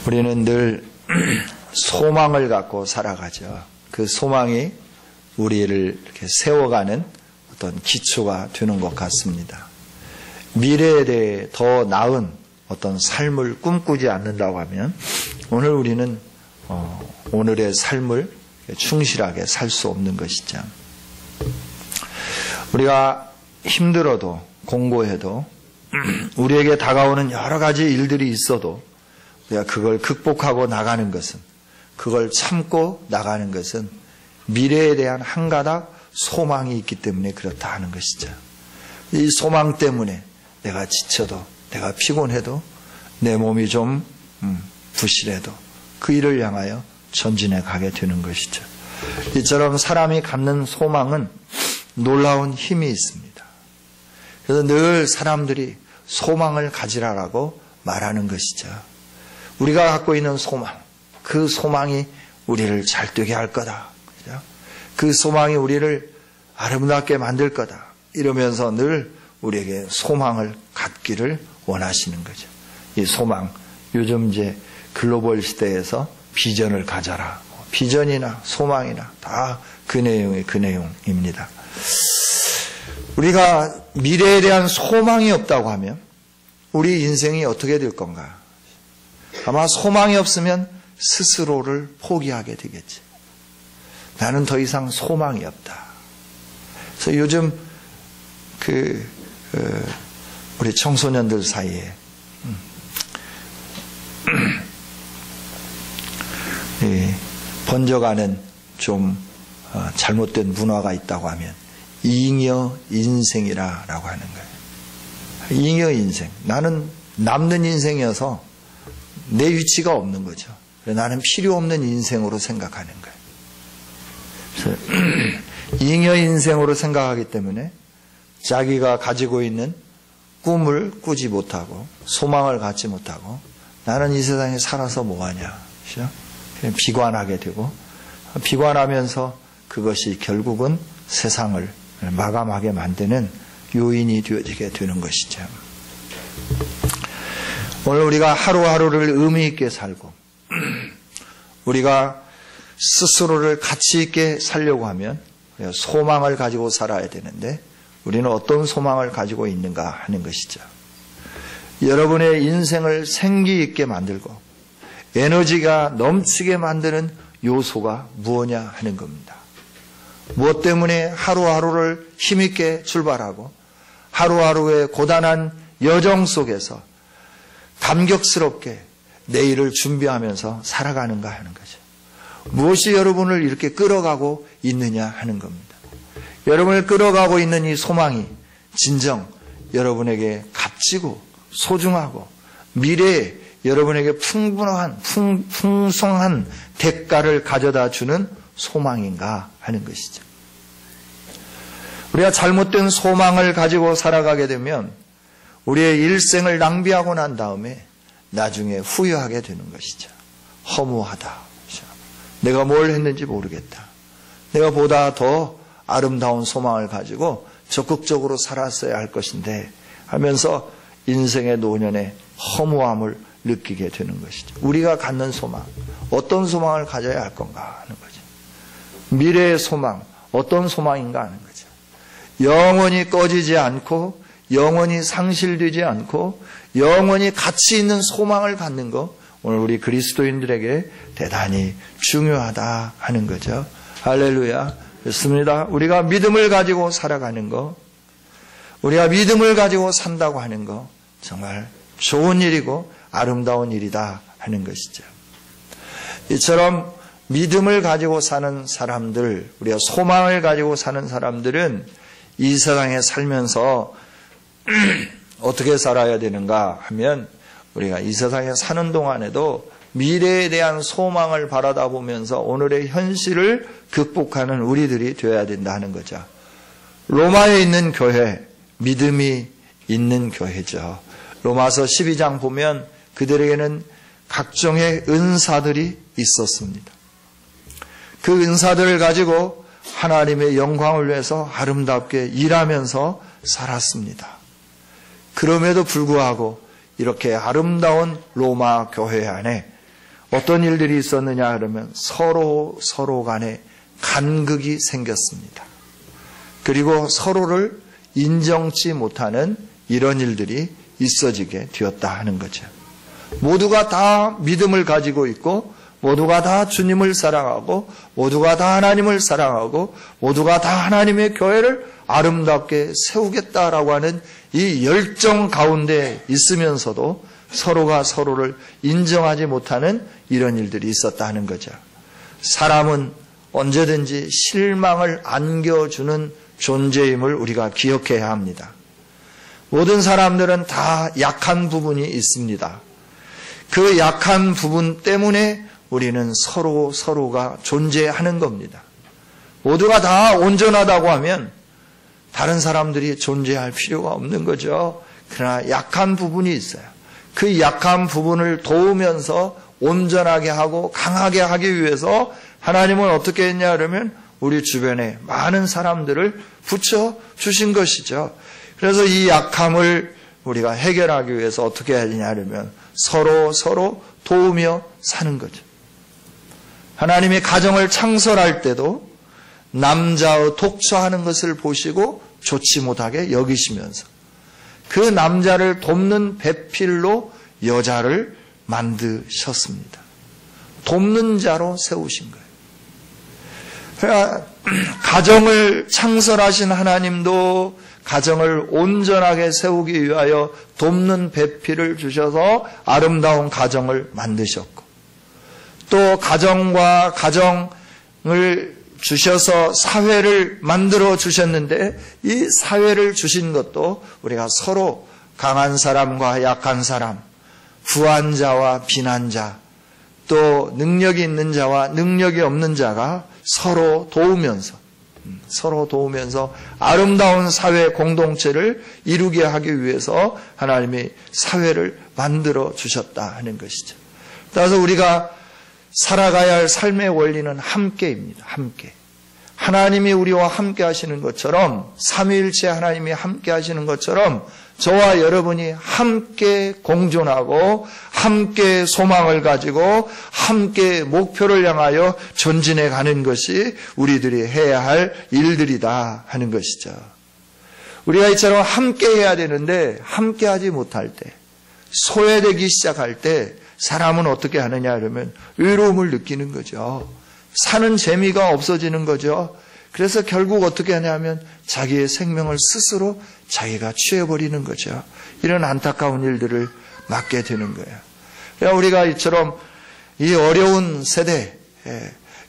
우리는 늘 소망을 갖고 살아가죠. 그 소망이 우리를 이렇게 세워가는 어떤 기초가 되는 것 같습니다. 미래에 대해 더 나은 어떤 삶을 꿈꾸지 않는다고 하면 오늘 우리는 오늘의 삶을 충실하게 살 수 없는 것이죠. 우리가 힘들어도 공고해도 우리에게 다가오는 여러 가지 일들이 있어도 우리가 그걸 극복하고 나가는 것은, 그걸 참고 나가는 것은 미래에 대한 한 가닥 소망이 있기 때문에 그렇다 하는 것이죠. 이 소망 때문에 내가 지쳐도, 내가 피곤해도, 내 몸이 좀 부실해도 그 일을 향하여 전진해 가게 되는 것이죠. 이처럼 사람이 갖는 소망은 놀라운 힘이 있습니다. 그래서 늘 사람들이 소망을 가지라라고 말하는 것이죠. 우리가 갖고 있는 소망, 그 소망이 우리를 잘되게 할 거다. 그 소망이 우리를 아름답게 만들 거다. 이러면서 늘 우리에게 소망을 갖기를 원하시는 거죠. 이 소망, 요즘 이제 글로벌 시대에서 비전을 가져라. 비전이나 소망이나 다 그 내용입니다. 우리가 미래에 대한 소망이 없다고 하면 우리 인생이 어떻게 될 건가? 아마 소망이 없으면 스스로를 포기하게 되겠지. 나는 더 이상 소망이 없다. 그래서 요즘 우리 청소년들 사이에 번져가는 좀 잘못된 문화가 있다고 하면 잉여 인생이라고 하는 거예요. 잉여 인생. 나는 남는 인생이어서 내 위치가 없는 거죠. 나는 필요 없는 인생으로 생각하는 거예요. 그래서 잉여 인생으로 생각하기 때문에 자기가 가지고 있는 꿈을 꾸지 못하고 소망을 갖지 못하고 나는 이 세상에 살아서 뭐하냐. 그냥 비관하게 되고 비관하면서 그것이 결국은 세상을 마감하게 만드는 요인이 되어지게 되는 것이죠. 오늘 우리가 하루하루를 의미 있게 살고 우리가 스스로를 가치 있게 살려고 하면 소망을 가지고 살아야 되는데 우리는 어떤 소망을 가지고 있는가 하는 것이죠. 여러분의 인생을 생기 있게 만들고 에너지가 넘치게 만드는 요소가 무엇냐 하는 겁니다. 무엇 때문에 하루하루를 힘있게 출발하고 하루하루의 고단한 여정 속에서 감격스럽게 내일을 준비하면서 살아가는가 하는 거죠. 무엇이 여러분을 이렇게 끌어가고 있느냐 하는 겁니다. 여러분을 끌어가고 있는 이 소망이 진정 여러분에게 값지고 소중하고 미래에 여러분에게 풍성한 대가를 가져다 주는 소망인가 하는 것이죠. 우리가 잘못된 소망을 가지고 살아가게 되면 우리의 일생을 낭비하고 난 다음에 나중에 후회하게 되는 것이죠. 허무하다. 내가 뭘 했는지 모르겠다. 내가 보다 더 아름다운 소망을 가지고 적극적으로 살았어야 할 것인데 하면서 인생의 노년에 허무함을 느끼게 되는 것이죠. 우리가 갖는 소망, 어떤 소망을 가져야 할 건가 하는 거죠. 미래의 소망, 어떤 소망인가 하는 거죠. 영원히 꺼지지 않고 영원히 상실되지 않고 영원히 가치 있는 소망을 갖는 것, 오늘 우리 그리스도인들에게 대단히 중요하다 하는 거죠. 할렐루야. 그렇습니다. 우리가 믿음을 가지고 살아가는 것, 우리가 믿음을 가지고 산다고 하는 것 정말 좋은 일이고 아름다운 일이다 하는 것이죠. 이처럼 믿음을 가지고 사는 사람들, 우리가 소망을 가지고 사는 사람들은 이 세상에 살면서 어떻게 살아야 되는가 하면 우리가 이 세상에 사는 동안에도 미래에 대한 소망을 바라다 보면서 오늘의 현실을 극복하는 우리들이 되어야 된다 하는 거죠. 로마에 있는 교회, 믿음이 있는 교회죠. 로마서 12장 보면 그들에게는 각종의 은사들이 있었습니다. 그 은사들을 가지고 하나님의 영광을 위해서 아름답게 일하면서 살았습니다. 그럼에도 불구하고 이렇게 아름다운 로마 교회 안에 어떤 일들이 있었느냐 그러면 서로 간에 간극이 생겼습니다. 그리고 서로를 인정치 못하는 이런 일들이 있어지게 되었다 하는 거죠. 모두가 다 믿음을 가지고 있고 모두가 다 주님을 사랑하고 모두가 다 하나님을 사랑하고 모두가 다 하나님의 교회를 아름답게 세우겠다라고 하는 이 열정 가운데 있으면서도 서로가 서로를 인정하지 못하는 이런 일들이 있었다 하는 거죠. 사람은 언제든지 실망을 안겨주는 존재임을 우리가 기억해야 합니다. 모든 사람들은 다 약한 부분이 있습니다. 그 약한 부분 때문에 우리는 서로가 존재하는 겁니다. 모두가 다 온전하다고 하면 다른 사람들이 존재할 필요가 없는 거죠. 그러나 약한 부분이 있어요. 그 약한 부분을 도우면서 온전하게 하고 강하게 하기 위해서 하나님은 어떻게 했냐 그러면 우리 주변에 많은 사람들을 붙여주신 것이죠. 그래서 이 약함을 우리가 해결하기 위해서 어떻게 해야 되냐 그러면 서로 도우며 사는 거죠. 하나님이 가정을 창설할 때도 남자의 독처하는 것을 보시고 좋지 못하게 여기시면서 그 남자를 돕는 배필로 여자를 만드셨습니다. 돕는 자로 세우신 거예요. 그러니까 가정을 창설하신 하나님도 가정을 온전하게 세우기 위하여 돕는 배필을 주셔서 아름다운 가정을 만드셨고 또 가정과 가정을 주셔서 사회를 만들어 주셨는데 이 사회를 주신 것도 우리가 서로 강한 사람과 약한 사람, 부한 자와 빈한 자, 또 능력이 있는 자와 능력이 없는 자가 서로 도우면서 아름다운 사회 공동체를 이루게 하기 위해서 하나님이 사회를 만들어 주셨다 하는 것이죠. 따라서 우리가 살아가야 할 삶의 원리는 함께입니다. 함께. 하나님이 우리와 함께 하시는 것처럼 삼위일체 하나님이 함께 하시는 것처럼 저와 여러분이 함께 공존하고 함께 소망을 가지고 함께 목표를 향하여 전진해 가는 것이 우리들이 해야 할 일들이다 하는 것이죠. 우리가 이처럼 함께 해야 되는데 함께 하지 못할 때 소외되기 시작할 때 사람은 어떻게 하느냐 그러면 외로움을 느끼는 거죠. 사는 재미가 없어지는 거죠. 그래서 결국 어떻게 하냐면 자기의 생명을 스스로 자기가 취해버리는 거죠. 이런 안타까운 일들을 맞게 되는 거예요. 그러니까 우리가 이처럼 이 어려운 세대,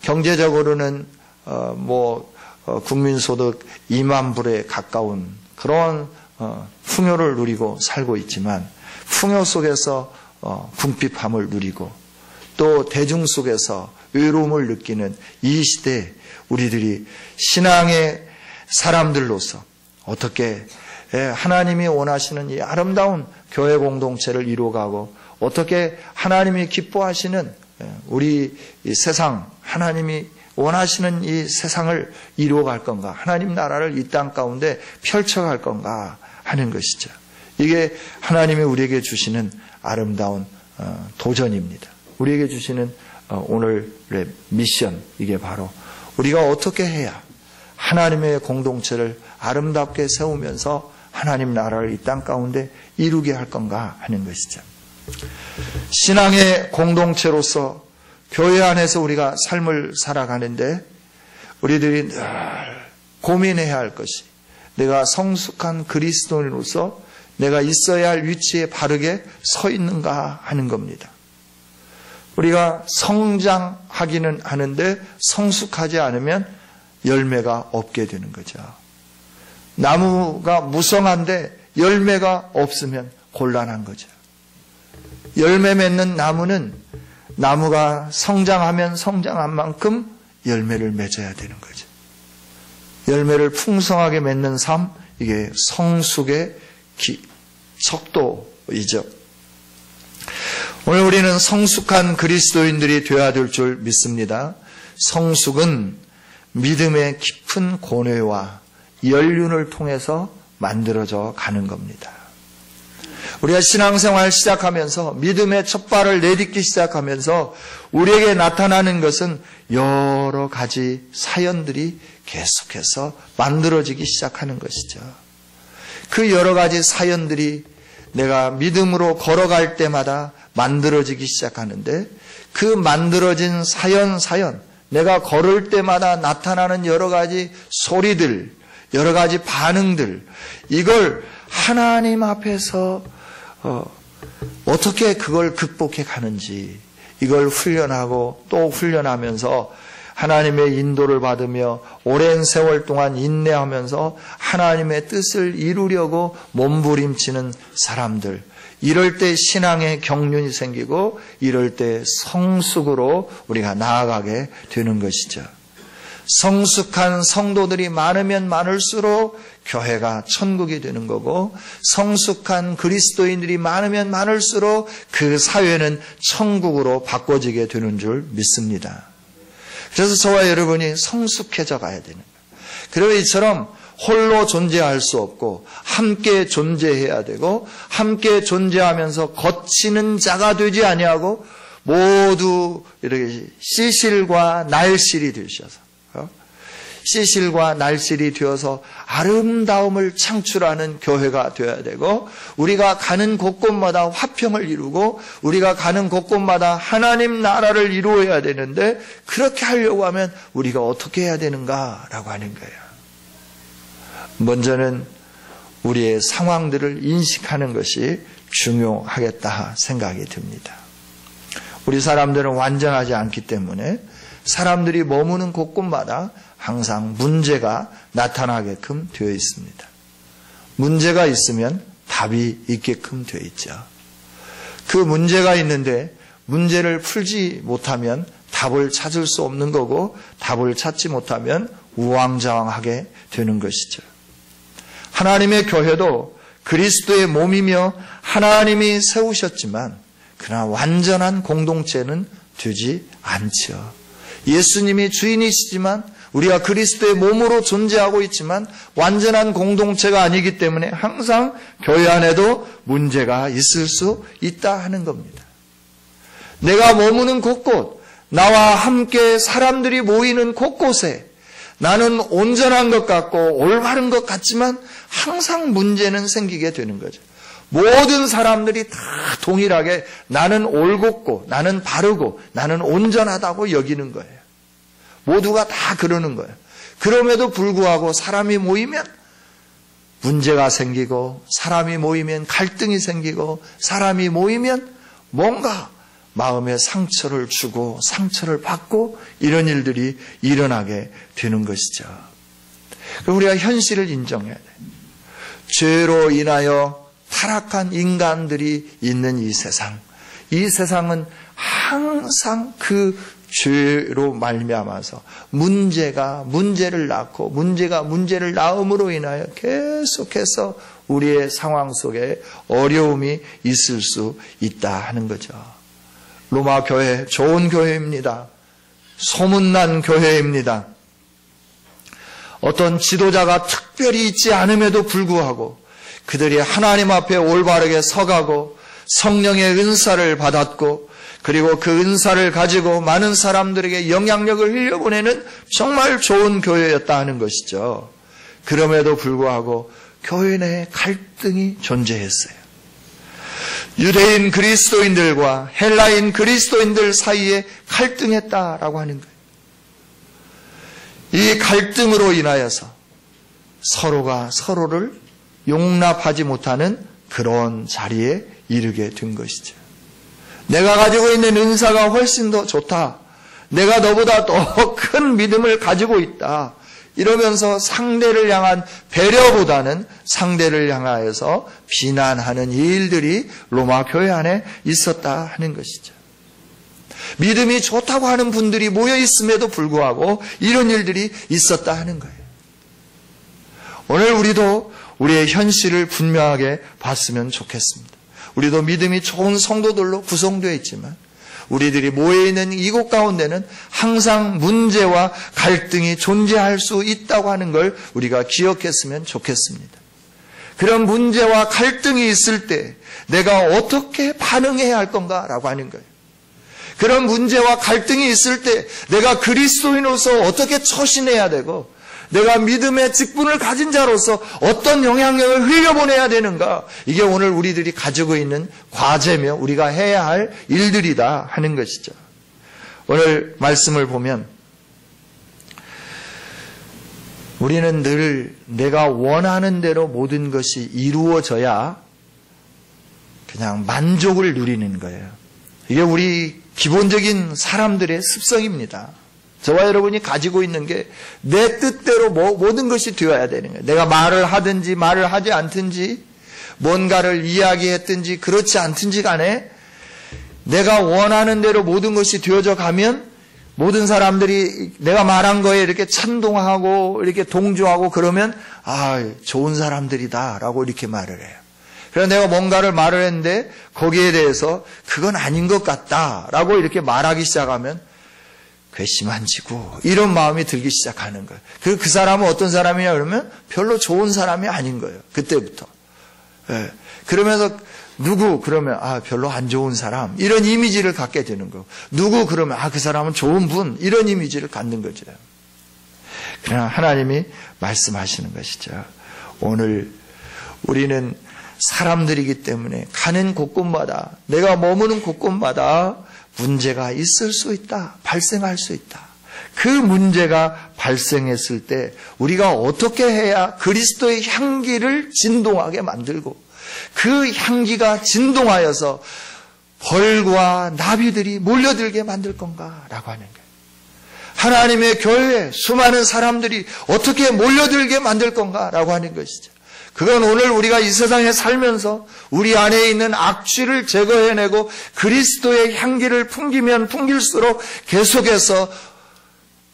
경제적으로는 국민소득 2만 불에 가까운 그런 풍요를 누리고 살고 있지만 풍요 속에서 궁핍함을 누리고 또 대중 속에서 외로움을 느끼는 이 시대에 우리들이 신앙의 사람들로서 어떻게 하나님이 원하시는 이 아름다운 교회 공동체를 이루어가고 어떻게 하나님이 기뻐하시는 우리 이 세상, 하나님이 원하시는 이 세상을 이루어갈 건가, 하나님 나라를 이 땅 가운데 펼쳐갈 건가 하는 것이죠. 이게 하나님이 우리에게 주시는 아름다운 도전입니다. 우리에게 주시는 오늘의 미션, 이게 바로 우리가 어떻게 해야 하나님의 공동체를 아름답게 세우면서 하나님 나라를 이 땅 가운데 이루게 할 건가 하는 것이죠. 신앙의 공동체로서 교회 안에서 우리가 삶을 살아가는데 우리들이 늘 고민해야 할 것이 내가 성숙한 그리스도인으로서 내가 있어야 할 위치에 바르게 서 있는가 하는 겁니다. 우리가 성장하기는 하는데 성숙하지 않으면 열매가 없게 되는 거죠. 나무가 무성한데 열매가 없으면 곤란한 거죠. 열매 맺는 나무는 나무가 성장하면 성장한 만큼 열매를 맺어야 되는 거죠. 열매를 풍성하게 맺는 삶, 이게 성숙의 속도이죠. 오늘 우리는 성숙한 그리스도인들이 되어야 될 줄 믿습니다. 성숙은 믿음의 깊은 고뇌와 연륜을 통해서 만들어져 가는 겁니다. 우리가 신앙생활 시작하면서 믿음의 첫 발을 내딛기 시작하면서 우리에게 나타나는 것은 여러 가지 사연들이 계속해서 만들어지기 시작하는 것이죠. 그 여러 가지 사연들이 내가 믿음으로 걸어갈 때마다 만들어지기 시작하는데 그 만들어진 사연, 내가 걸을 때마다 나타나는 여러 가지 소리들, 여러 가지 반응들, 이걸 하나님 앞에서 어떻게 그걸 극복해 가는지, 이걸 훈련하고 또 훈련하면서 하나님의 인도를 받으며 오랜 세월 동안 인내하면서 하나님의 뜻을 이루려고 몸부림치는 사람들, 이럴 때 신앙의 경륜이 생기고 이럴 때 성숙으로 우리가 나아가게 되는 것이죠. 성숙한 성도들이 많으면 많을수록 교회가 천국이 되는 거고, 성숙한 그리스도인들이 많으면 많을수록 그 사회는 천국으로 바꿔지게 되는 줄 믿습니다. 그래서 저와 여러분이 성숙해져 가야 되는 거예요. 그리고 이처럼 홀로 존재할 수 없고 함께 존재해야 되고, 함께 존재하면서 거치는 자가 되지 아니하고 모두 이렇게 시실과 날실이 되셔서, 시실과 날실이 되어서 아름다움을 창출하는 교회가 되어야 되고, 우리가 가는 곳곳마다 화평을 이루고 우리가 가는 곳곳마다 하나님 나라를 이루어야 되는데, 그렇게 하려고 하면 우리가 어떻게 해야 되는가라고 하는 거예요. 먼저는 우리의 상황들을 인식하는 것이 중요하겠다 생각이 듭니다. 우리 사람들은 완전하지 않기 때문에 사람들이 머무는 곳곳마다 항상 문제가 나타나게끔 되어 있습니다. 문제가 있으면 답이 있게끔 되어 있죠. 그 문제가 있는데 문제를 풀지 못하면 답을 찾을 수 없는 거고, 답을 찾지 못하면 우왕좌왕하게 되는 것이죠. 하나님의 교회도 그리스도의 몸이며 하나님이 세우셨지만 그러나 완전한 공동체는 되지 않죠. 예수님이 주인이시지만 우리가 그리스도의 몸으로 존재하고 있지만 완전한 공동체가 아니기 때문에 항상 교회 안에도 문제가 있을 수 있다 하는 겁니다. 내가 머무는 곳곳, 나와 함께 사람들이 모이는 곳곳에 나는 온전한 것 같고 올바른 것 같지만 항상 문제는 생기게 되는 거죠. 모든 사람들이 다 동일하게 나는 옳고 나는 바르고 나는 온전하다고 여기는 거예요. 모두가 다 그러는 거예요. 그럼에도 불구하고 사람이 모이면 문제가 생기고, 사람이 모이면 갈등이 생기고, 사람이 모이면 뭔가 마음에 상처를 주고 상처를 받고 이런 일들이 일어나게 되는 것이죠. 우리가 현실을 인정해야 돼요. 죄로 인하여 타락한 인간들이 있는 이 세상은 항상 그 죄로 말미암아서 문제가 문제를 낳고 문제가 문제를 낳음으로 인하여 계속해서 우리의 상황 속에 어려움이 있을 수 있다 하는 거죠. 로마 교회 좋은 교회입니다. 소문난 교회입니다. 어떤 지도자가 특별히 있지 않음에도 불구하고 그들이 하나님 앞에 올바르게 서가고 성령의 은사를 받았고, 그리고 그 은사를 가지고 많은 사람들에게 영향력을 흘려보내는 정말 좋은 교회였다 하는 것이죠. 그럼에도 불구하고 교회 내에 갈등이 존재했어요. 유대인 그리스도인들과 헬라인 그리스도인들 사이에 갈등했다라고 하는 거예요. 이 갈등으로 인하여서 서로가 서로를 용납하지 못하는 그런 자리에 이르게 된 것이죠. 내가 가지고 있는 은사가 훨씬 더 좋다. 내가 너보다 더 큰 믿음을 가지고 있다. 이러면서 상대를 향한 배려보다는 상대를 향하여서 비난하는 일들이 로마 교회 안에 있었다 하는 것이죠. 믿음이 좋다고 하는 분들이 모여 있음에도 불구하고 이런 일들이 있었다 하는 거예요. 오늘 우리도 우리의 현실을 분명하게 봤으면 좋겠습니다. 우리도 믿음이 좋은 성도들로 구성되어 있지만 우리들이 모여있는 이곳 가운데는 항상 문제와 갈등이 존재할 수 있다고 하는 걸 우리가 기억했으면 좋겠습니다. 그런 문제와 갈등이 있을 때 내가 어떻게 반응해야 할 건가라고 하는 거예요. 그런 문제와 갈등이 있을 때 내가 그리스도인으로서 어떻게 처신해야 되고 내가 믿음의 직분을 가진 자로서 어떤 영향력을 흘려보내야 되는가. 이게 오늘 우리들이 가지고 있는 과제며 우리가 해야 할 일들이다 하는 것이죠. 오늘 말씀을 보면 우리는 늘 내가 원하는 대로 모든 것이 이루어져야 그냥 만족을 누리는 거예요. 이게 우리 기본적인 사람들의 습성입니다. 저와 여러분이 가지고 있는 게 내 뜻대로 모든 것이 되어야 되는 거예요. 내가 말을 하든지 말을 하지 않든지 뭔가를 이야기했든지 그렇지 않든지 간에 내가 원하는 대로 모든 것이 되어져 가면 모든 사람들이 내가 말한 거에 이렇게 찬동하고 이렇게 동조하고 그러면 좋은 사람들이다 라고 이렇게 말을 해요. 그래서 내가 뭔가를 말을 했는데 거기에 대해서 그건 아닌 것 같다 라고 이렇게 말하기 시작하면 괘씸한지고 이런 마음이 들기 시작하는 거예요. 그 사람은 어떤 사람이냐 그러면 별로 좋은 사람이 아닌 거예요. 그때부터. 예. 그러면서 누구 그러면 별로 안 좋은 사람 이런 이미지를 갖게 되는 거고 누구 그러면 그 사람은 좋은 분 이런 이미지를 갖는 거죠. 그러나 하나님이 말씀하시는 것이죠. 오늘 우리는 사람들이기 때문에 가는 곳곳마다 내가 머무는 곳곳마다 문제가 있을 수 있다. 발생할 수 있다. 그 문제가 발생했을 때 우리가 어떻게 해야 그리스도의 향기를 진동하게 만들고 그 향기가 진동하여서 벌과 나비들이 몰려들게 만들 건가라고 하는 거예요. 하나님의 교회에 수많은 사람들이 어떻게 몰려들게 만들 건가라고 하는 것이죠. 그건 오늘 우리가 이 세상에 살면서 우리 안에 있는 악취를 제거해내고 그리스도의 향기를 풍기면 풍길수록 계속해서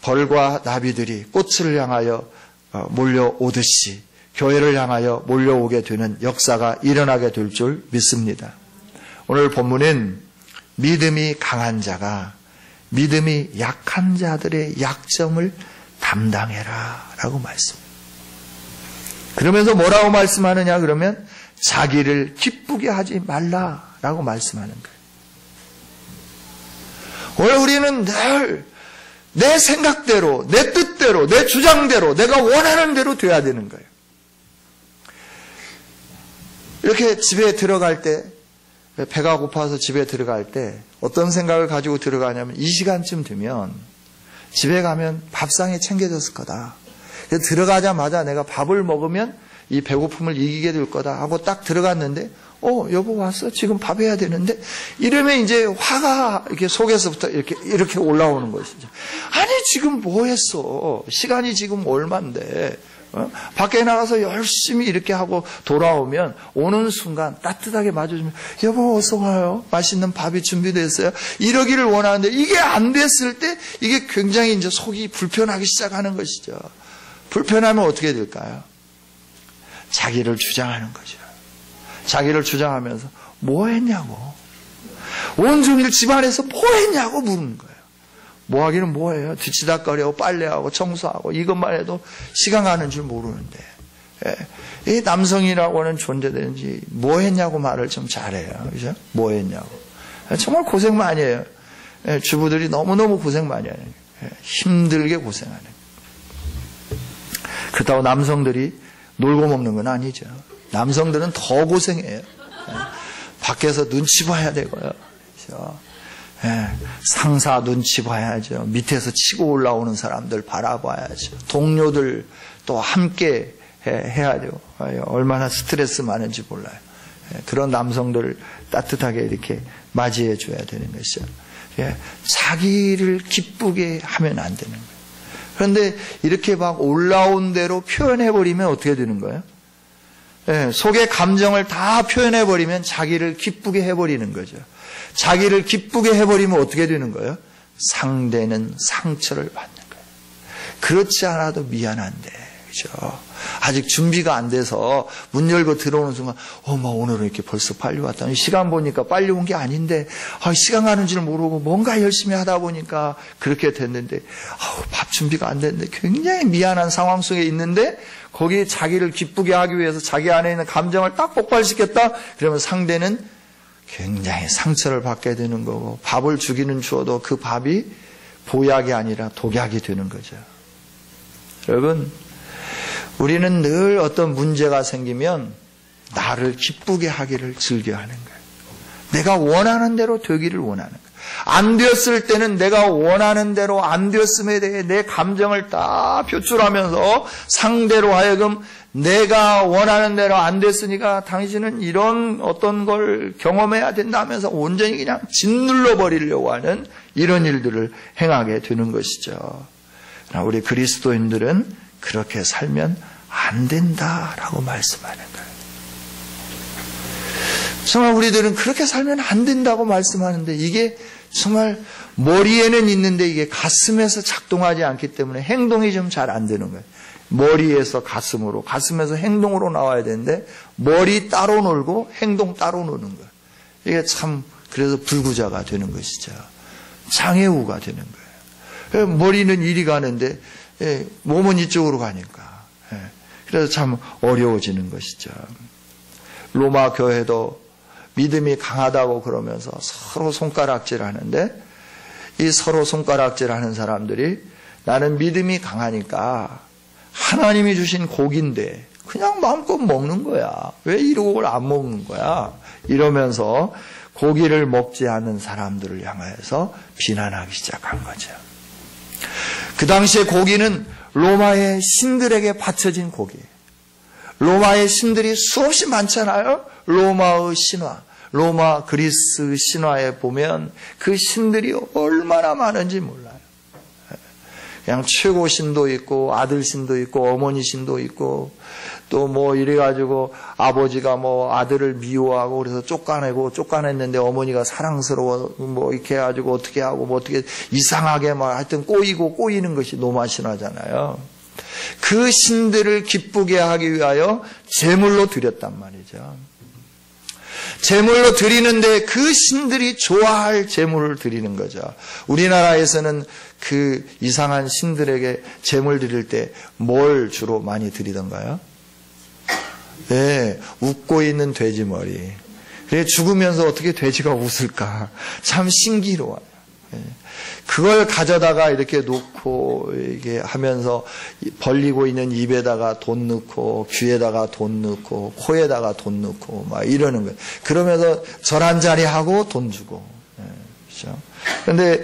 벌과 나비들이 꽃을 향하여 몰려오듯이 교회를 향하여 몰려오게 되는 역사가 일어나게 될 줄 믿습니다. 오늘 본문은 믿음이 강한 자가 믿음이 약한 자들의 약점을 담당해라 라고 말씀합니다. 그러면서 뭐라고 말씀하느냐 그러면 자기를 기쁘게 하지 말라라고 말씀하는 거예요. 오늘 우리는 늘 내 생각대로, 내 뜻대로, 내 주장대로, 내가 원하는 대로 돼야 되는 거예요. 이렇게 집에 들어갈 때, 배가 고파서 집에 들어갈 때 어떤 생각을 가지고 들어가냐면 이 시간쯤 되면 집에 가면 밥상에 챙겨졌을 거다. 그래서 들어가자마자 내가 밥을 먹으면 이 배고픔을 이기게 될 거다 하고 딱 들어갔는데 여보 왔어? 지금 밥 해야 되는데 이러면 이제 화가 이렇게 속에서부터 이렇게 올라오는 것이죠. 아니 지금 뭐 했어? 시간이 지금 얼만데 밖에 나가서 열심히 이렇게 하고 돌아오면 오는 순간 따뜻하게 맞아주면 여보 어서 와요. 맛있는 밥이 준비됐어요. 이러기를 원하는데 이게 안 됐을 때 이게 굉장히 이제 속이 불편하기 시작하는 것이죠. 불편하면 어떻게 될까요? 자기를 주장하는 거죠. 자기를 주장하면서 뭐 했냐고. 온종일 집안에서 뭐 했냐고 물는 거예요. 뭐 하기는 뭐해요. 뒤치다거리하고 빨래하고 청소하고 이것만 해도 시간 가는 줄 모르는데 이 남성이라고 하는 존재든지 뭐 했냐고 말을 좀 잘해요. 그죠? 뭐 했냐고. 정말 고생 많이 해요. 주부들이 너무너무 고생 많이 해요. 힘들게 고생하는 거예요. 그렇다고 남성들이 놀고 먹는 건 아니죠. 남성들은 더 고생해요. 밖에서 눈치 봐야 되고요. 그렇죠? 상사 눈치 봐야죠. 밑에서 치고 올라오는 사람들 바라봐야죠. 동료들 또 함께 해야 돼요. 얼마나 스트레스 많은지 몰라요. 그런 남성들을 따뜻하게 이렇게 맞이해 줘야 되는 것이죠. 자기를 기쁘게 하면 안 되는 거예요. 그런데 이렇게 막 올라온 대로 표현해버리면 어떻게 되는 거예요? 속의 감정을 다 표현해버리면 자기를 기쁘게 해버리는 거죠. 자기를 기쁘게 해버리면 어떻게 되는 거예요? 상대는 상처를 받는 거예요. 그렇지 않아도 미안한데, 그죠? 아직 준비가 안 돼서 문 열고 들어오는 순간, 오늘은 이렇게 벌써 빨리 왔다. 시간 보니까 빨리 온 게 아닌데, 시간 가는 줄 모르고 뭔가 열심히 하다 보니까 그렇게 됐는데, 밥 준비가 안 됐는데 굉장히 미안한 상황 속에 있는데, 거기에 자기를 기쁘게 하기 위해서 자기 안에 있는 감정을 딱 폭발시켰다? 그러면 상대는 굉장히 상처를 받게 되는 거고, 밥을 주기는 주어도 그 밥이 보약이 아니라 독약이 되는 거죠. 여러분, 우리는 늘 어떤 문제가 생기면 나를 기쁘게 하기를 즐겨하는 거예요. 내가 원하는 대로 되기를 원하는 거예요. 안 되었을 때는 내가 원하는 대로 안 되었음에 대해 내 감정을 다 표출하면서 상대로 하여금 내가 원하는 대로 안 됐으니까 당신은 이런 어떤 걸 경험해야 된다 하면서 온전히 그냥 짓눌러 버리려고 하는 이런 일들을 행하게 되는 것이죠. 우리 그리스도인들은 그렇게 살면 안 된다라고 말씀하는 거예요. 정말 우리들은 그렇게 살면 안 된다고 말씀하는데 이게 정말 머리에는 있는데 이게 가슴에서 작동하지 않기 때문에 행동이 좀 잘 안 되는 거예요. 머리에서 가슴으로, 가슴에서 행동으로 나와야 되는데 머리 따로 놀고 행동 따로 노는 거예요. 이게 참 그래서 불구자가 되는 것이죠. 장애우가 되는 거예요. 머리는 이리 가는데 몸은 이쪽으로 가니까. 그래서 참 어려워지는 것이죠. 로마 교회도 믿음이 강하다고 그러면서 서로 손가락질 하는데 이 서로 손가락질 하는 사람들이 나는 믿음이 강하니까 하나님이 주신 고기인데 그냥 마음껏 먹는 거야. 왜 이걸 안 먹는 거야? 이러면서 고기를 먹지 않는 사람들을 향하여서 비난하기 시작한 거죠. 그 당시에 고기는 로마의 신들에게 바쳐진 고기예요. 로마의 신들이 수없이 많잖아요. 로마의 신화, 로마 그리스 신화에 보면 그 신들이 얼마나 많은지 몰라요. 그냥 최고 신도 있고 아들 신도 있고 어머니 신도 있고 또 뭐 이래가지고 아버지가 뭐 아들을 미워하고 그래서 쫓아냈는데 어머니가 사랑스러워 뭐 이렇게 해가지고 어떻게 하고 뭐 어떻게 이상하게 막 하여튼 꼬이는 것이 로마 신화잖아요. 그 신들을 기쁘게 하기 위하여 제물로 드렸단 말이죠. 제물로 드리는데 그 신들이 좋아할 제물을 드리는 거죠. 우리나라에서는 그 이상한 신들에게 제물 드릴 때 뭘 주로 많이 드리던가요? 네, 웃고 있는 돼지 머리. 그래 죽으면서 어떻게 돼지가 웃을까? 참 신기로워요. 그걸 가져다가 이렇게 놓고 이게 하면서 벌리고 있는 입에다가 돈 넣고 귀에다가 돈 넣고 코에다가 돈 넣고 막 이러는 거예요. 그러면서 절 한 자리 하고 돈 주고. 그렇죠? 근데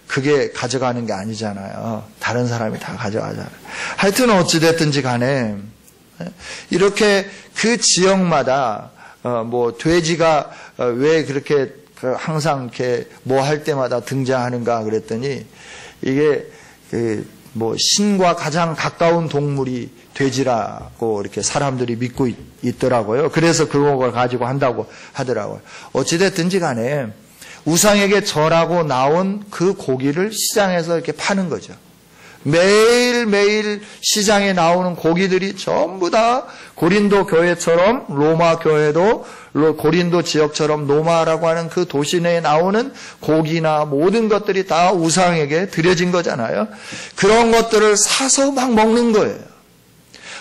그게 가져가는 게 아니잖아요. 다른 사람이 다 가져가잖아요. 하여튼 어찌됐든지 간에 이렇게 그 지역마다 뭐 돼지가 왜 그렇게 항상 이렇게 뭐 할 때마다 등장하는가 그랬더니 이게 뭐 신과 가장 가까운 동물이 돼지라고 이렇게 사람들이 믿고 있더라고요. 그래서 그걸 가지고 한다고 하더라고요. 어찌됐든지 간에 우상에게 절하고 나온 그 고기를 시장에서 이렇게 파는 거죠. 매일매일 시장에 나오는 고기들이 전부 다 고린도 교회처럼 로마 교회도 고린도 지역처럼 로마라고 하는 그 도시 내에 나오는 고기나 모든 것들이 다 우상에게 드려진 거잖아요. 그런 것들을 사서 막 먹는 거예요.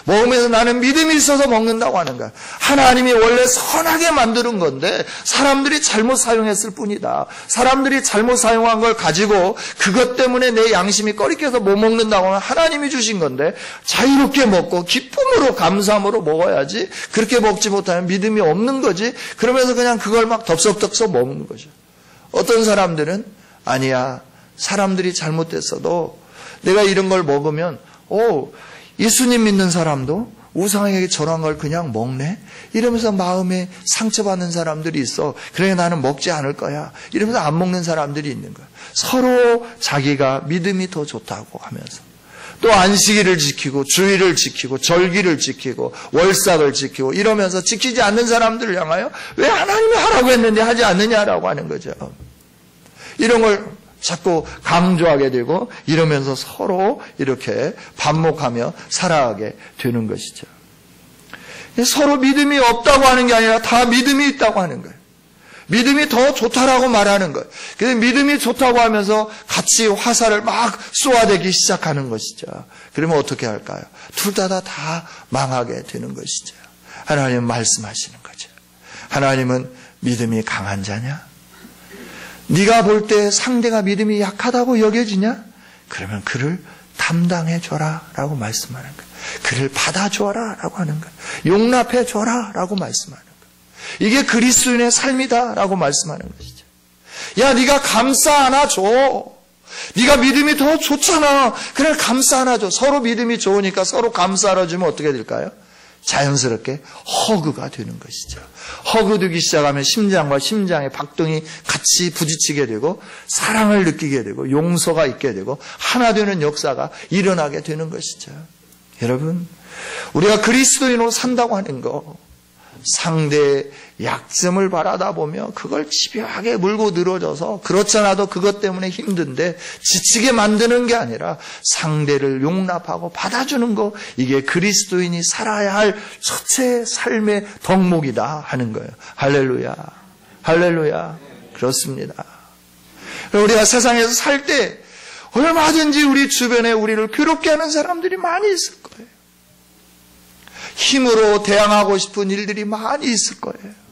먹으면서 나는 믿음이 있어서 먹는다고 하는 거야. 하나님이 원래 선하게 만드는 건데 사람들이 잘못 사용했을 뿐이다. 사람들이 잘못 사용한 걸 가지고 그것 때문에 내 양심이 꺼리껴서 못 먹는다고 하면 하나님이 주신 건데 자유롭게 먹고 기쁨으로 감사함으로 먹어야지. 그렇게 먹지 못하면 믿음이 없는 거지. 그러면서 그냥 그걸 막 덥석덥석 먹는 거죠. 어떤 사람들은 아니야. 사람들이 잘못됐어도 내가 이런 걸 먹으면 예수님 믿는 사람도 우상에게 절한 걸 그냥 먹네? 이러면서 마음에 상처받는 사람들이 있어. 그래 나는 먹지 않을 거야. 이러면서 안 먹는 사람들이 있는 거야. 서로 자기가 믿음이 더 좋다고 하면서 또 안식일을 지키고 주일을 지키고 절기를 지키고 월삭을 지키고 이러면서 지키지 않는 사람들을 향하여 왜 하나님이 하라고 했는데 하지 않느냐라고 하는 거죠. 이런 걸 자꾸 강조하게 되고 이러면서 서로 이렇게 반목하며 살아가게 되는 것이죠. 서로 믿음이 없다고 하는 게 아니라 다 믿음이 있다고 하는 거예요. 믿음이 더 좋다라고 말하는 거예요. 그래서 믿음이 좋다고 하면서 같이 화살을 막 쏘아대기 시작하는 것이죠. 그러면 어떻게 할까요? 둘 다 망하게 되는 것이죠. 하나님은 말씀하시는 거죠. 하나님은 믿음이 강한 자냐? 네가 볼 때 상대가 믿음이 약하다고 여겨지냐? 그러면 그를 담당해줘라 라고 말씀하는 거예요. 그를 받아줘라 라고 하는 거예요. 용납해줘라 라고 말씀하는 거예요. 이게 그리스도인의 삶이다 라고 말씀하는 것이죠. 야, 네가 감싸 안아줘. 네가 믿음이 더 좋잖아. 그래, 감싸 안아줘. 서로 믿음이 좋으니까 서로 감싸 안아주면 어떻게 될까요? 자연스럽게 허그가 되는 것이죠. 허그되기 시작하면 심장과 심장의 박동이 같이 부딪히게 되고 사랑을 느끼게 되고 용서가 있게 되고 하나 되는 역사가 일어나게 되는 것이죠. 여러분, 우리가 그리스도인으로 산다고 하는 거, 상대의 약점을 바라다 보며 그걸 집요하게 물고 늘어져서 그렇지 않아도 그것 때문에 힘든데 지치게 만드는 게 아니라 상대를 용납하고 받아주는 거, 이게 그리스도인이 살아야 할 첫째 삶의 덕목이다 하는 거예요. 할렐루야. 할렐루야. 그렇습니다. 우리가 세상에서 살 때 얼마든지 우리 주변에 우리를 괴롭게 하는 사람들이 많이 있을 거예요. 힘으로 대항하고 싶은 일들이 많이 있을 거예요.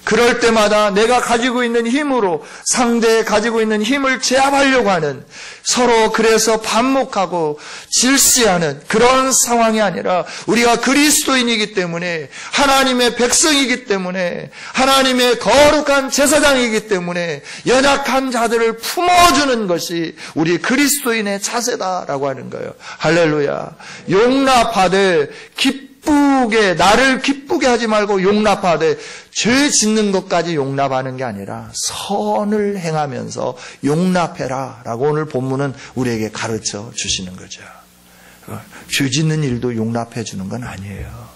그럴 때마다 내가 가지고 있는 힘으로 상대에 가지고 있는 힘을 제압하려고 하는, 서로 그래서 반목하고 질시하는 그런 상황이 아니라, 우리가 그리스도인이기 때문에, 하나님의 백성이기 때문에, 하나님의 거룩한 제사장이기 때문에 연약한 자들을 품어주는 것이 우리 그리스도인의 자세다라고 하는 거예요. 할렐루야. 용납하되 기쁘게, 나를 기쁘게 하지 말고 용납하되, 죄 짓는 것까지 용납하는 게 아니라 선을 행하면서 용납해라 라고 오늘 본문은 우리에게 가르쳐 주시는 거죠. 죄 짓는 일도 용납해 주는 건 아니에요.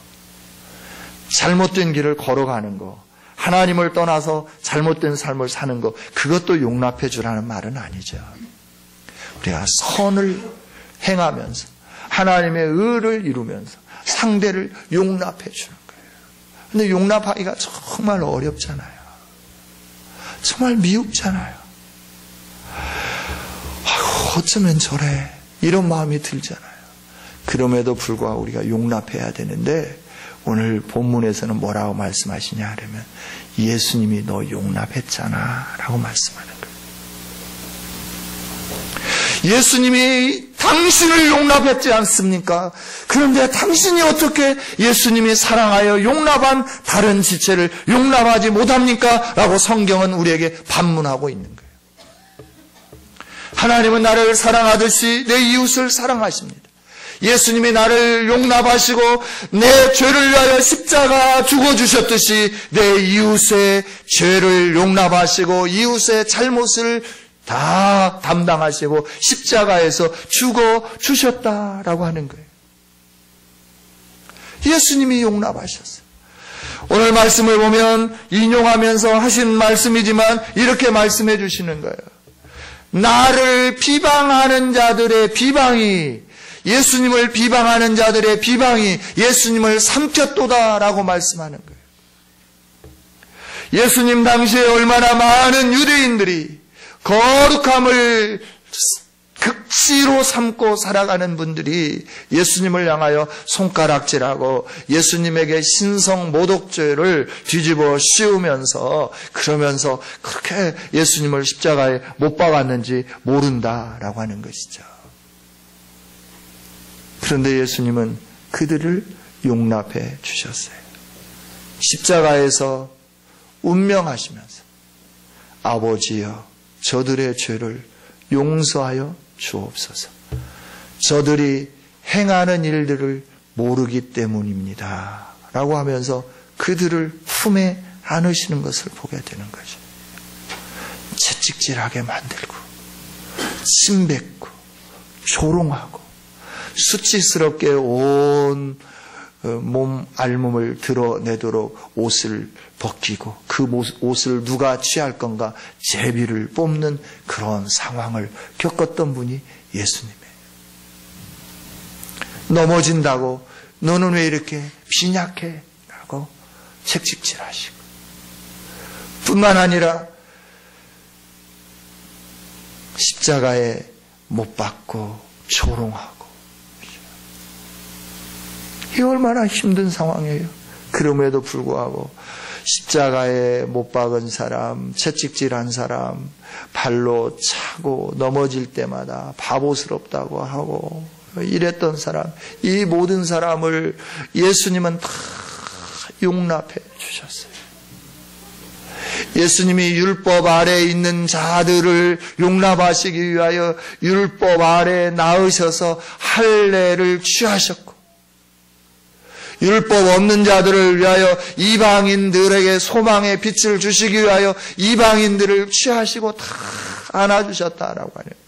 잘못된 길을 걸어가는 거, 하나님을 떠나서 잘못된 삶을 사는 거, 그것도 용납해 주라는 말은 아니죠. 우리가 선을 행하면서 하나님의 의를 이루면서 상대를 용납해 주는 거예요. 근데 용납하기가 정말 어렵잖아요. 정말 미흡잖아요. 아이고, 어쩌면 저래, 이런 마음이 들잖아요. 그럼에도 불구하고 우리가 용납해야 되는데, 오늘 본문에서는 뭐라고 말씀하시냐 하려면, 예수님이 너 용납했잖아 라고 말씀하는 거예요. 예수님이 당신을 용납했지 않습니까? 그런데 당신이 어떻게 예수님이 사랑하여 용납한 다른 지체를 용납하지 못합니까? 라고 성경은 우리에게 반문하고 있는 거예요. 하나님은 나를 사랑하듯이 내 이웃을 사랑하십니다. 예수님이 나를 용납하시고 내 죄를 위하여 십자가 죽어주셨듯이 내 이웃의 죄를 용납하시고 이웃의 잘못을 다 담당하시고 십자가에서 죽어주셨다라고 하는 거예요. 예수님이 용납하셨어요. 오늘 말씀을 보면 인용하면서 하신 말씀이지만 이렇게 말씀해 주시는 거예요. 나를 비방하는 자들의 비방이, 예수님을 비방하는 자들의 비방이 예수님을 삼켰도다라고 말씀하는 거예요. 예수님 당시에 얼마나 많은 유대인들이 거룩함을 극치로 삼고 살아가는 분들이 예수님을 향하여 손가락질하고 예수님에게 신성 모독죄를 뒤집어 씌우면서, 그러면서 그렇게 예수님을 십자가에 못 박았는지 모른다라고 하는 것이죠. 그런데 예수님은 그들을 용납해 주셨어요. 십자가에서 운명하시면서 아버지여 저들의 죄를 용서하여 주옵소서. 저들이 행하는 일들을 모르기 때문입니다 라고 하면서 그들을 품에 안으시는 것을 보게 되는 거죠. 채찍질하게 만들고 침뱉고 조롱하고 수치스럽게 온 몸 알몸을 드러내도록 옷을 벗기고 그 옷을 누가 취할 건가 제비를 뽑는 그런 상황을 겪었던 분이 예수님이에요. 넘어진다고 너는 왜 이렇게 빈약해? 라고 채찍질하시고, 뿐만 아니라 십자가에 못 박고 조롱하고, 이 얼마나 힘든 상황이에요. 그럼에도 불구하고 십자가에 못 박은 사람, 채찍질한 사람, 발로 차고 넘어질 때마다 바보스럽다고 하고 이랬던 사람, 이 모든 사람을 예수님은 다 용납해 주셨어요. 예수님이 율법 아래에 있는 자들을 용납하시기 위하여 율법 아래에 나으셔서 할례를 취하셨고, 율법 없는 자들을 위하여 이방인들에게 소망의 빛을 주시기 위하여 이방인들을 취하시고 다 안아주셨다라고 하는 거예요.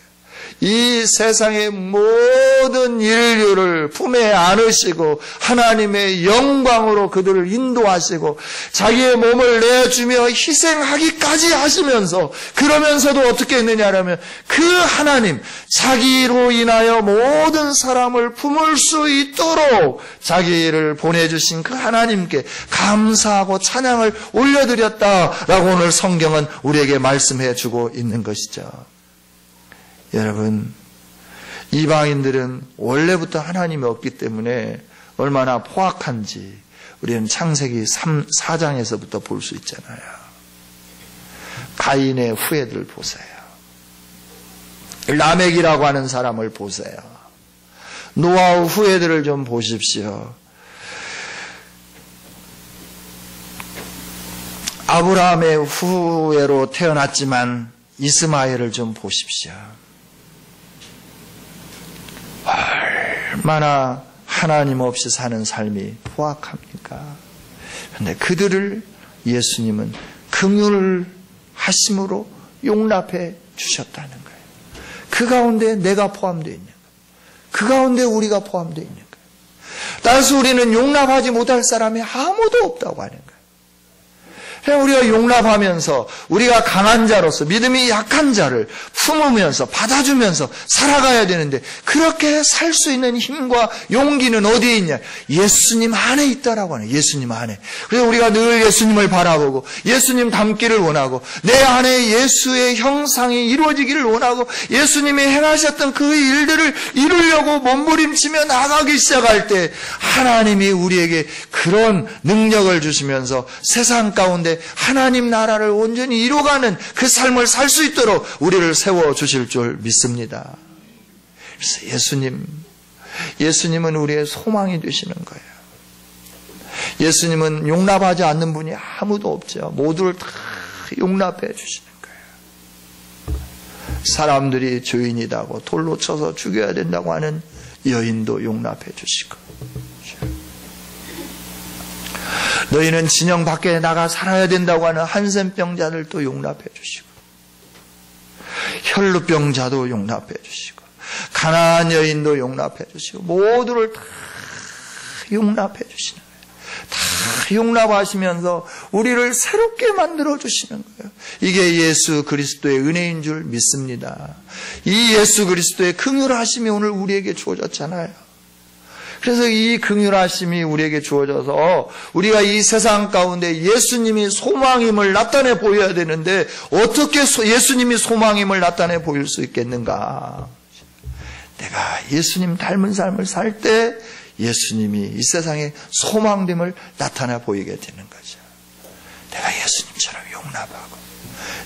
이 세상의 모든 인류를 품에 안으시고 하나님의 영광으로 그들을 인도하시고 자기의 몸을 내주며 희생하기까지 하시면서, 그러면서도 어떻게 했느냐라면 그 하나님, 자기로 인하여 모든 사람을 품을 수 있도록 자기를 보내주신 그 하나님께 감사하고 찬양을 올려드렸다라고 오늘 성경은 우리에게 말씀해 주고 있는 것이죠. 여러분, 이방인들은 원래부터 하나님이 없기 때문에 얼마나 포악한지 우리는 창세기 4장에서부터 볼 수 있잖아요. 가인의 후예들 보세요. 라멕이라고 하는 사람을 보세요. 노아의 후예들을 좀 보십시오. 아브라함의 후예로 태어났지만 이스마엘을 좀 보십시오. 얼마나 하나님 없이 사는 삶이 포악합니까? 그런데 그들을 예수님은 긍휼을 하심으로 용납해 주셨다는 거예요. 그 가운데 내가 포함되어 있는 거예요. 그 가운데 우리가 포함되어 있는 거예요. 따라서 우리는 용납하지 못할 사람이 아무도 없다고 하는 거예요. 우리가 용납하면서 우리가 강한 자로서 믿음이 약한 자를 품으면서 받아주면서 살아가야 되는데, 그렇게 살 수 있는 힘과 용기는 어디에 있냐? 예수님 안에 있다라고 하네. 예수님 안에. 그래서 우리가 늘 예수님을 바라보고 예수님 닮기를 원하고 내 안에 예수의 형상이 이루어지기를 원하고 예수님이 행하셨던 그 일들을 이루려고 몸부림치며 나가기 시작할 때 하나님이 우리에게 그런 능력을 주시면서 세상 가운데 하나님 나라를 온전히 이루어가는 그 삶을 살 수 있도록 우리를 세워주실 줄 믿습니다. 그래서 예수님은 우리의 소망이 되시는 거예요. 예수님은 용납하지 않는 분이 아무도 없죠. 모두를 다 용납해 주시는 거예요. 사람들이 죄인이라고 돌로 쳐서 죽여야 된다고 하는 여인도 용납해 주시고, 너희는 진영 밖에 나가 살아야 된다고 하는 한센병자들도 용납해 주시고, 혈루병자도 용납해 주시고, 가난한 여인도 용납해 주시고, 모두를 다 용납해 주시는 거예요. 다 용납하시면서 우리를 새롭게 만들어 주시는 거예요. 이게 예수 그리스도의 은혜인 줄 믿습니다. 이 예수 그리스도의 긍휼하심이 오늘 우리에게 주어졌잖아요. 그래서 이 긍휼하심이 우리에게 주어져서 우리가 이 세상 가운데 예수님이 소망임을 나타내 보여야 되는데, 어떻게 예수님이 소망임을 나타내 보일 수 있겠는가? 내가 예수님 닮은 삶을 살 때 예수님이 이 세상에 소망됨을 나타내 보이게 되는 거죠. 내가 예수님처럼 용납하고,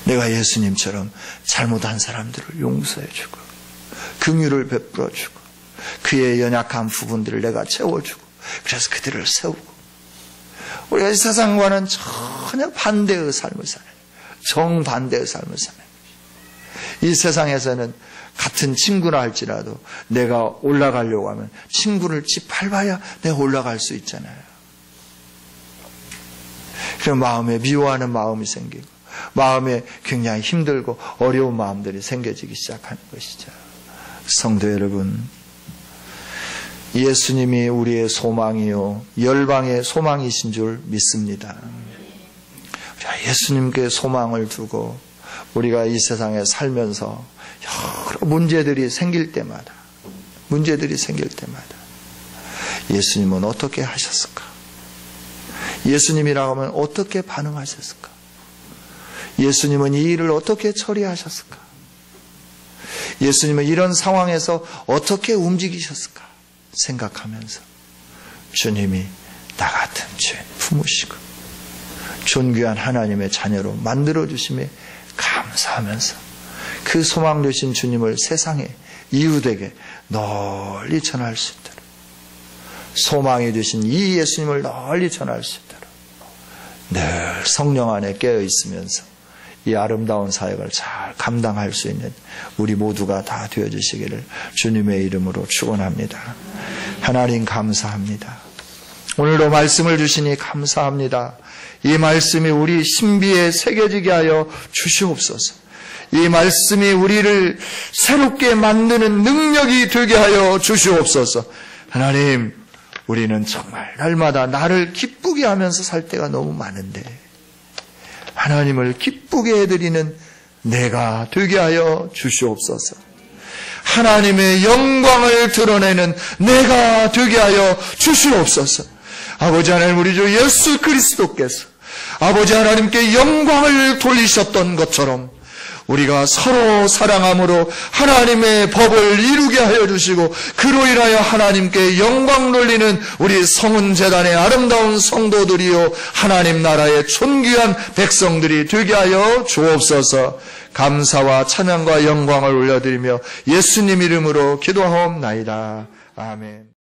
내가 예수님처럼 잘못한 사람들을 용서해주고 긍휼을 베풀어주고 그의 연약한 부분들을 내가 채워주고, 그래서 그들을 세우고, 우리가 이 세상과는 전혀 반대의 삶을 살아요. 정반대의 삶을 살아요. 이 세상에서는 같은 친구라 할지라도 내가 올라가려고 하면 친구를 짓밟아야 내가 올라갈 수 있잖아요. 그럼 마음에 미워하는 마음이 생기고, 마음에 굉장히 힘들고 어려운 마음들이 생겨지기 시작하는 것이죠. 성도 여러분, 예수님이 우리의 소망이요 열방의 소망이신 줄 믿습니다. 우리가 예수님께 소망을 두고 우리가 이 세상에 살면서 여러 문제들이 생길 때마다 예수님은 어떻게 하셨을까? 예수님이라고 하면 어떻게 반응하셨을까? 예수님은 이 일을 어떻게 처리하셨을까? 예수님은 이런 상황에서 어떻게 움직이셨을까? 생각하면서 주님이 나 같은 죄인 품으시고, 존귀한 하나님의 자녀로 만들어주심에 감사하면서 그 소망 되신 주님을 세상에 이웃에게 널리 전할 수 있도록, 소망이 되신 이 예수님을 널리 전할 수 있도록 늘 성령 안에 깨어 있으면서 이 아름다운 사역을 잘 감당할 수 있는 우리 모두가 다 되어주시기를 주님의 이름으로 축원합니다. 하나님 감사합니다. 오늘도 말씀을 주시니 감사합니다. 이 말씀이 우리 신비에 새겨지게 하여 주시옵소서. 이 말씀이 우리를 새롭게 만드는 능력이 되게 하여 주시옵소서. 하나님, 우리는 정말 날마다 나를 기쁘게 하면서 살 때가 너무 많은데 하나님을 기쁘게 해드리는 내가 되게 하여 주시옵소서. 하나님의 영광을 드러내는 내가 되게 하여 주시옵소서. 아버지 하나님, 우리 주 예수 그리스도께서 아버지 하나님께 영광을 돌리셨던 것처럼 우리가 서로 사랑함으로 하나님의 법을 이루게 하여 주시고 그로 인하여 하나님께 영광 돌리는 우리 성은재단의 아름다운 성도들이요 하나님 나라의 존귀한 백성들이 되게 하여 주옵소서. 감사와 찬양과 영광을 올려드리며 예수님 이름으로 기도하옵나이다. 아멘.